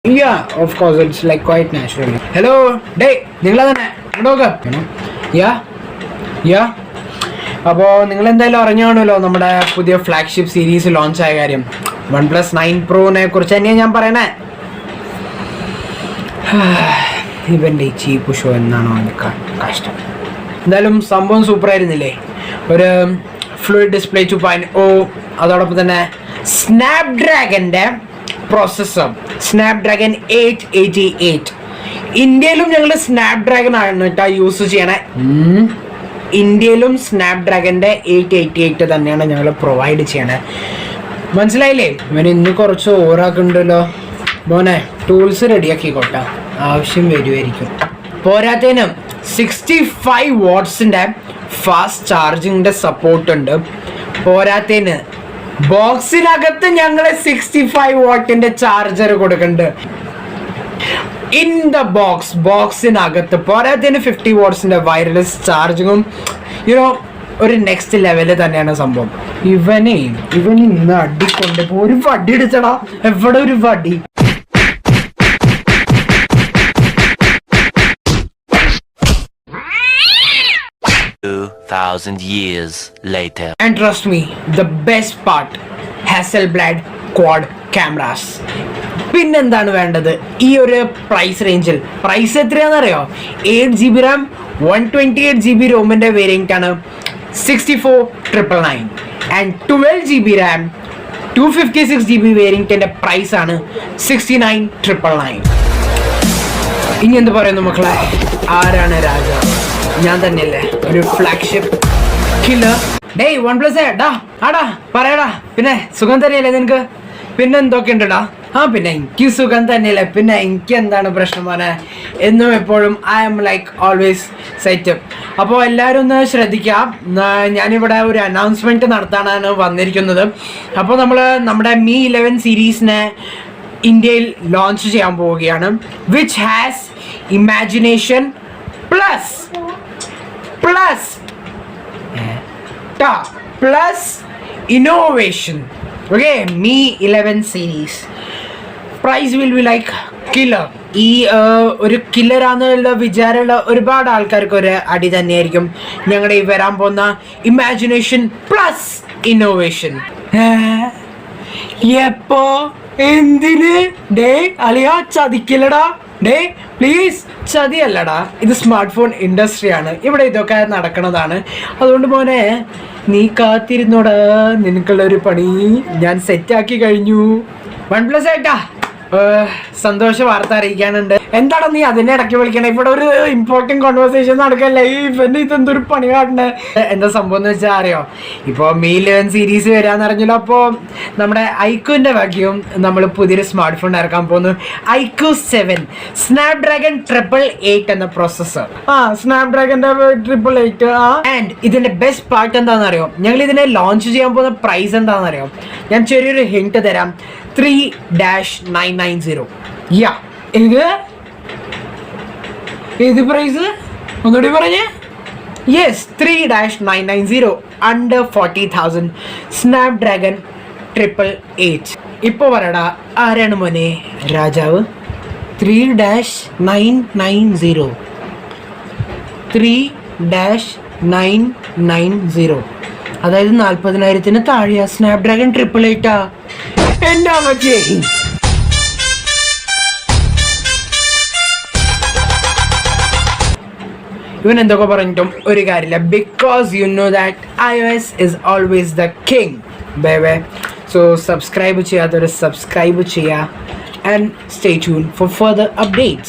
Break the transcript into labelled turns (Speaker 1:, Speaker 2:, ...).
Speaker 1: Yeah, of course, it's like quite naturally. Hello, day, നിങ്ങളതന്നെ നോക്ക്. യാ അപ്പോൾ നിങ്ങൾ എന്തായാലും അറിഞ്ഞാണല്ലോ നമ്മുടെ പുതിയ ഫ്ലാഗ്ഷിപ്പ് സീരീസ് ലോഞ്ച് ആയ കാര്യം. OnePlus 9 Proനെ കുറിച്ച് തന്നെയാണ് ഞാൻ പറയണേ. ഇവൻ്റെ ഈ ചീപ്പ് ഷോ എന്നാണോ എനിക്ക് കഷ്ടം. എന്തായാലും സംഭവം സൂപ്പർ ആയിരുന്നില്ലേ? ഒരു ഫ്ലൂയിഡ് ഡിസ്പ്ലേ 2.0, അതോടൊപ്പം തന്നെ സ്നാപ്ഡ്രാഗൻ്റെ പ്രോസസ്സർ സ്നാപ്ഡ്രാഗൺ 888. ഇന്ത്യയിലും ഞങ്ങൾ സ്നാപ്ഡ്രാഗൺ ആണ് കേട്ടോ യൂസ് ചെയ്യണേ. ഇന്ത്യയിലും സ്നാപ്ഡ്രാഗൻ്റെ 888 തന്നെയാണ് ഞങ്ങൾ പ്രൊവൈഡ് ചെയ്യണേ. മനസ്സിലായില്ലേ? ഇവന് ഇന്ന് കുറച്ച് ഓവറാക്കുന്നുണ്ടല്ലോ. മോനെ ടൂൾസ് റെഡിയാക്കിക്കോട്ടെ, ആവശ്യം വരുമായിരിക്കും. പോരാത്തതിന് 65 വാട്ട്സിൻ്റെ ഫാസ്റ്റ് ചാർജിങ്ങിൻ്റെ സപ്പോർട്ട് ഉണ്ട്. പോരാത്തതിന് ബോക്സിനകത്ത് ഞങ്ങൾ 65 വാട്ടിൻ്റെ ചാർജർ കൊടുക്കുന്നുണ്ട് ഇൻ ദ ബോക്സിനകത്ത്. പോരാത്തതിന് 50 വാട്ട്സിൻ്റെ വയർലെസ് ചാർജിങ്ങും ഒരു നെക്സ്റ്റ് ലെവല് തന്നെയാണ് സംഭവം. ഇവന് ഇന്ന് അടിക്കൊണ്ടപ്പോ ഒരു വടി അടിച്ചടാ. എവിടെ ഒരു വടി?
Speaker 2: years later.
Speaker 1: And trust me, the best part, Hasselblad quad cameras. പിന്നെന്താണ് വേണ്ടത് ഈ ഒരു പ്രൈസ് റേഞ്ചിൽ? പ്രൈസ് എത്രയാണെന്നറിയോ? 8GB RAM 128GB റോമിൻ്റെ വേരിയൻ്റ് ആണ് 64,999. And 12GB RAM 256GB വേരിയൻറ്റിൻ്റെ price ആണ് 69,999. ഇനി എന്ത് പറയുന്നു മക്കളെ? ആരാണ് രാജാവ്? ഞാൻ തന്നെയല്ലേ, ഒരു ഫ്ലാഗ്ഷിപ്പ് കില്ലർ. ഡേയ് OnePlus ആടാ പറയടാ. പിന്നെ സുഖം തന്നെയല്ലേ നിനക്ക്? പിന്നെ എന്തൊക്കെ ഉണ്ടടാ? പിന്നെ എനിക്ക് സുഖം തന്നെയല്ലേ. പിന്നെ എനിക്ക് എന്താണ് പ്രശ്നം മോനെ? എന്നും എപ്പോഴും I am like always setup. അപ്പോൾ എല്ലാവരും ഒന്ന് ശ്രദ്ധിക്കാം. ഞാനിവിടെ ഒരു അനൗൺസ്മെൻറ്റ് നടത്താനാണ് വന്നിരിക്കുന്നത്. അപ്പോൾ നമ്മുടെ Mi 11 സീരീസിനെ ഇന്ത്യയിൽ ലോഞ്ച് ചെയ്യാൻ പോവുകയാണ്. Which has imagination plus innovation. Okay, Mi 11 series price will be like killer. ഈ ഒരു കില്ലറാന്നുള്ള വിചാരമുള്ള ഒരുപാട് ആൾക്കാർക്ക് ഒരു അടി തന്നെയായിരിക്കും ഞങ്ങളുടെ ഈ വരാൻ പോകുന്ന ഇമാജിനേഷൻ പ്ലസ് ഇന്നോവേഷൻ. എപ്പോ എന്തിന്? ഡേ അളിയാ ചതിക്കില്ലടാ. Day please, ചതിയല്ലടാ. ഇത് സ്മാർട്ട് ഫോൺ ഇൻഡസ്ട്രിയാണ്, ഇവിടെ ഇതൊക്കെ നടക്കണതാണ്. അതുകൊണ്ട് മോനെ നീ കാത്തിരുന്നോടാ, നിനക്കുള്ളൊരു പണി ഞാൻ സെറ്റാക്കി കഴിഞ്ഞു. OnePlus ആയിട്ടാ സന്തോഷ വാർത്ത അറിയിക്കാനുണ്ട്. എന്താണ് നീ അതിനെ ഇടയ്ക്ക് വിളിക്കണേ? ഇവിടെ ഒരു ഇമ്പോർട്ടൻറ്റ് കോൺവെർസേഷൻ നടക്കല്ലേ. ഇവന്റെ ഇതെന്തൊരു പണി കാട്ടണേ? എന്താ സംഭവം എന്ന് വെച്ചാൽ അറിയോ? ഇപ്പോൾ Mi 11 സീരീസ് വരാന്ന് അറിഞ്ഞല്ലോ. അപ്പോൾ നമ്മുടെ iQooന്റെ വകയും നമ്മൾ പുതിയൊരു സ്മാർട്ട് ഫോൺ ഇറക്കാൻ പോകുന്നു. iQoo 7 സ്നാപ്ഡ്രാഗൺ 888 എന്ന പ്രോസസ്സർ. സ്നാപ്ഡ്രാഗന്റെ 888. ആൻഡ് ഇതിന്റെ ബെസ്റ്റ് പാർട്ട് എന്താണെന്ന് അറിയോ? ഞങ്ങൾ ഇതിനെ ലോഞ്ച് ചെയ്യാൻ പോകുന്ന പ്രൈസ് എന്താണെന്ന് അറിയോ? ഞാൻ ചെറിയൊരു ഹിന്റ് തരാം. 3-990. യാ, ഏത് പ്രൈസ് ഒന്നുകൂടി പറഞ്ഞേ? Yes, 3-990 under 40,000 Snapdragon 888. ഇപ്പോൾ പറയടാ, ആരാണ് മോനെ രാജാവ്? 3-990 3-990, അതായത് 40,000 താഴെയാ സ്നാപ്ഡ്രാഗൺ 888. എന്നാ പറ്റേ? ഇവൻ എന്തൊക്കെ പറഞ്ഞിട്ടും ഒരു കാര്യമില്ല. Because you know that iOS is always the king, baby. So subscribe ചെയ്യാത്തവർ സബ്സ്ക്രൈബ് ചെയ്യുക and stay tuned for further updates.